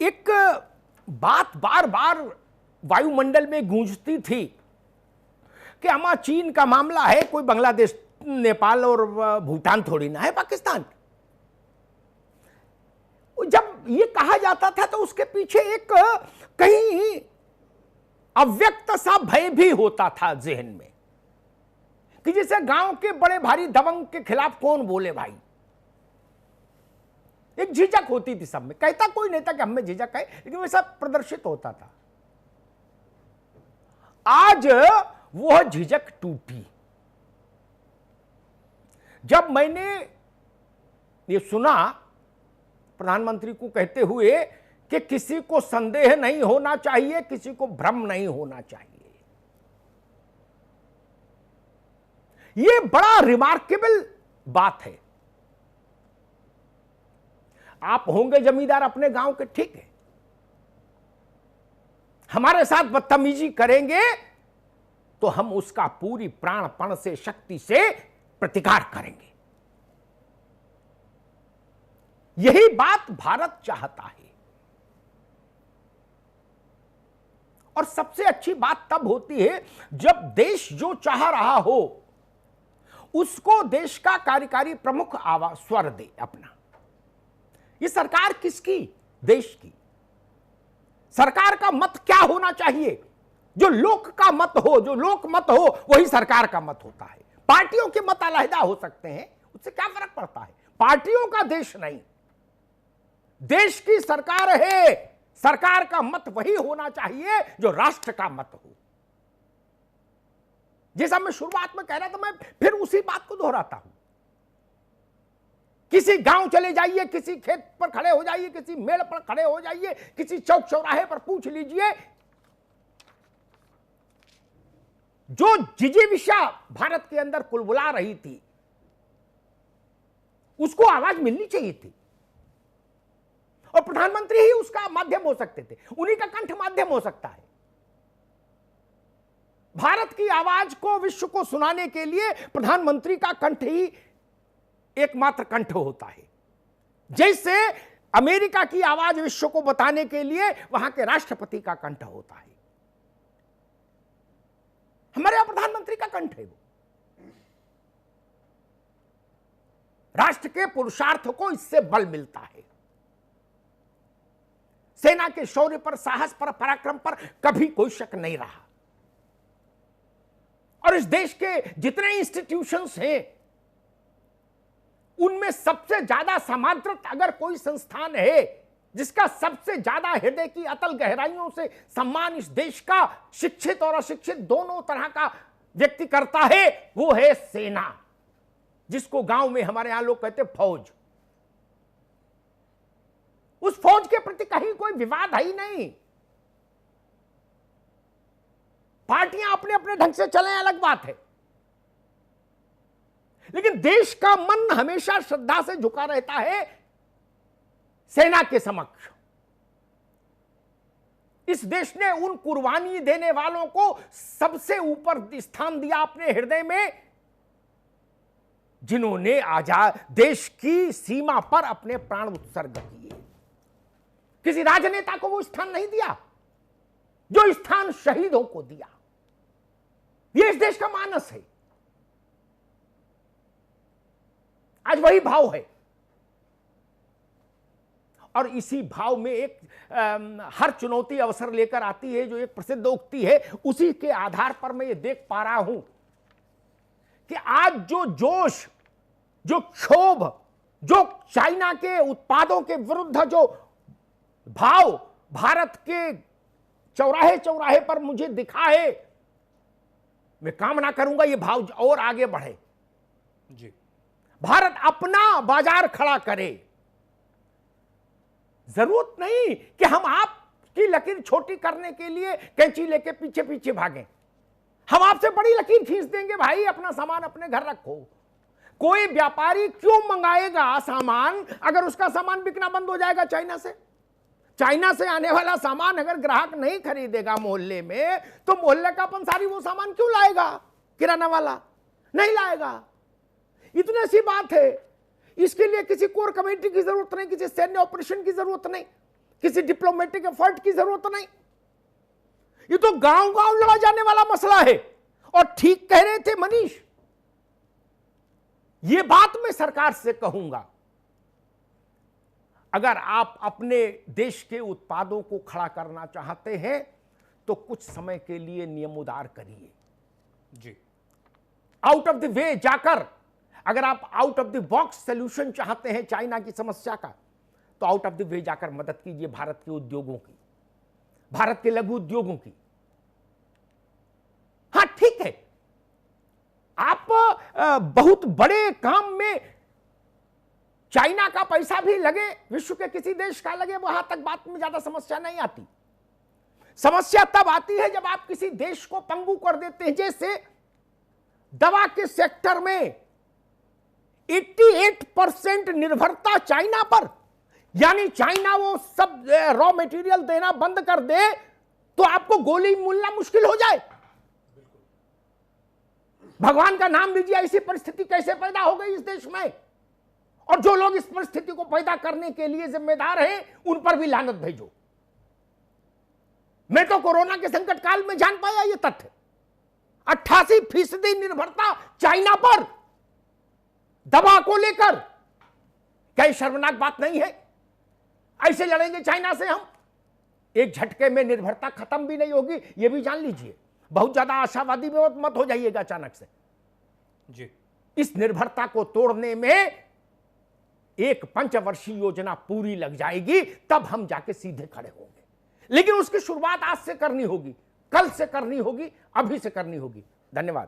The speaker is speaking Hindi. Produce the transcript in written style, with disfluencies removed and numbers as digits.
एक बात बार बार वायुमंडल में गूंजती थी कि हमारा चीन का मामला है, कोई बांग्लादेश, नेपाल और भूटान थोड़ी ना है, पाकिस्तान। जब ये कहा जाता था तो उसके पीछे एक कहीं अव्यक्त सा भय भी होता था जहन में कि जैसे गांव के बड़े भारी दबंग के खिलाफ कौन बोले भाई। एक झिझक होती थी सब में, कहता कोई नहीं था कि हमें झिझक है, लेकिन वैसा प्रदर्शित होता था। आज वह झिझक टूटी जब मैंने ये सुना प्रधानमंत्री को कहते हुए कि किसी को संदेह नहीं होना चाहिए, किसी को भ्रम नहीं होना चाहिए। यह बड़ा रिमार्केबल बात है। आप होंगे जमींदार अपने गांव के, ठीक है, हमारे साथ बदतमीजी करेंगे तो हम उसका पूरी प्राणपण से, शक्ति से प्रतिकार करेंगे। यही बात भारत चाहता है। और सबसे अच्छी बात तब होती है जब देश जो चाह रहा हो उसको देश का कार्यकारी प्रमुख आवाज स्वर दे अपना। ये सरकार किसकी? देश की। सरकार का मत क्या होना चाहिए? जो लोक का मत हो, जो लोक मत हो वही सरकार का मत होता है। पार्टियों के मत अलहदा हो सकते हैं, उससे क्या फर्क पड़ता है? पार्टियों का देश नहीं, देश की सरकार है। सरकार का मत वही होना चाहिए जो राष्ट्र का मत हो। जैसा मैं शुरुआत में कह रहा था, मैं फिर उसी बात को दोहराता हूं। किसी गांव चले जाइए, किसी खेत पर खड़े हो जाइए, किसी मेड़ पर खड़े हो जाइए, किसी चौक चौराहे पर पूछ लीजिए, जो जिजीविषा भारत के अंदर कुलबुला रही थी उसको आवाज मिलनी चाहिए थी, और प्रधानमंत्री ही उसका माध्यम हो सकते थे, उन्हीं का कंठ माध्यम हो सकता है। भारत की आवाज को विश्व को सुनाने के लिए प्रधानमंत्री का कंठ ही एकमात्र कंठ होता है। जैसे अमेरिका की आवाज विश्व को बताने के लिए वहां के राष्ट्रपति का कंठ होता है, हमारे यहां प्रधानमंत्री का कंठ है। वो राष्ट्र के पुरुषार्थ को इससे बल मिलता है। सेना के शौर्य पर, साहस पर, पराक्रम पर कभी कोई शक नहीं रहा। और इस देश के जितने इंस्टीट्यूशंस हैं उनमें सबसे ज्यादा समादृत अगर कोई संस्थान है जिसका सबसे ज्यादा हृदय की अतल गहराइयों से सम्मान इस देश का शिक्षित और अशिक्षित दोनों तरह का व्यक्ति करता है, वो है सेना, जिसको गांव में हमारे यहां लोग कहते फौज। उस फौज के प्रति कहीं कोई विवाद है ही नहीं। पार्टियां अपने अपने ढंग से चलें अलग बात है, लेकिन देश का मन हमेशा श्रद्धा से झुका रहता है सेना के समक्ष। इस देश ने उन कुर्बानी देने वालों को सबसे ऊपर स्थान दिया अपने हृदय में, जिन्होंने आजाद देश की सीमा पर अपने प्राण उत्सर्ग किए। किसी राजनेता को वो स्थान नहीं दिया जो स्थान शहीदों को दिया। ये इस देश का मानस है। आज वही भाव है, और इसी भाव में एक हर चुनौती अवसर लेकर आती है। जो एक प्रसिद्ध उक्ति है, उसी के आधार पर मैं ये देख पा रहा हूं कि आज जो जोश, जो क्षोभ, जो चाइना के उत्पादों के विरुद्ध जो भाव भारत के चौराहे चौराहे पर मुझे दिखा है, मैं कामना करूंगा ये भाव और आगे बढ़े जी। भारत अपना बाजार खड़ा करे। जरूरत नहीं कि हम आपकी लकीर छोटी करने के लिए कैंची लेके पीछे पीछे भागें। हम आपसे बड़ी लकीर खींच देंगे भाई, अपना सामान अपने घर रखो। कोई व्यापारी क्यों मंगाएगा सामान अगर उसका सामान बिकना बंद हो जाएगा चाइना से? चाइना से आने वाला सामान अगर ग्राहक नहीं खरीदेगा मोहल्ले में, तो मोहल्ले का पंसारी वो सामान क्यों लाएगा? किराना वाला नहीं लाएगा। इतनी सी बात है। इसके लिए किसी कोर कमेटी की जरूरत नहीं, किसी सैन्य ऑपरेशन की जरूरत नहीं। किसी डिप्लोमेटिक एफर्ट की जरूरत नहीं। ये तो गांव गांव लड़ा जाने वाला मसला है। और ठीक कह रहे थे मनीष, ये बात मैं सरकार से कहूंगा, अगर आप अपने देश के उत्पादों को खड़ा करना चाहते हैं तो कुछ समय के लिए नियम उदार करिए जी, आउट ऑफ द वे जाकर। अगर आप out of the box solution चाहते हैं चाइना की समस्या का, तो आउट ऑफ द वे जाकर मदद कीजिए भारत के उद्योगों की, भारत के लघु उद्योगों की। हां ठीक है, आप बहुत बड़े काम में चाइना का पैसा भी लगे, विश्व के किसी देश का लगे, वहां तक बात में ज्यादा समस्या नहीं आती। समस्या तब आती है जब आप किसी देश को पंगु कर देते हैं। जैसे दवा के सेक्टर में 88% निर्भरता चाइना पर, यानी चाइना वो सब रॉ मटेरियल देना बंद कर दे तो आपको गोली मिलना मुश्किल हो जाए। भगवान का नाम लीजिए, ऐसी परिस्थिति कैसे पैदा हो गई इस देश में? और जो लोग इस परिस्थिति को पैदा करने के लिए जिम्मेदार हैं, उन पर भी लानत भेजो। मैं तो कोरोना के संकट काल में जान पाया ये तथ्य। 88% निर्भरता चाइना पर दवा को लेकर। क्या ये शर्मनाक बात नहीं है? ऐसे लड़ेंगे चाइना से हम, एक झटके में निर्भरता खत्म भी नहीं होगी, ये भी जान लीजिए। बहुत ज्यादा आशावादी में मत हो जाइएगा अचानक से जी। इस निर्भरता को तोड़ने में एक पंचवर्षीय योजना पूरी लग जाएगी, तब हम जाके सीधे खड़े होंगे। लेकिन उसकी शुरुआत आज से करनी होगी, कल से करनी होगी, अभी से करनी होगी। धन्यवाद।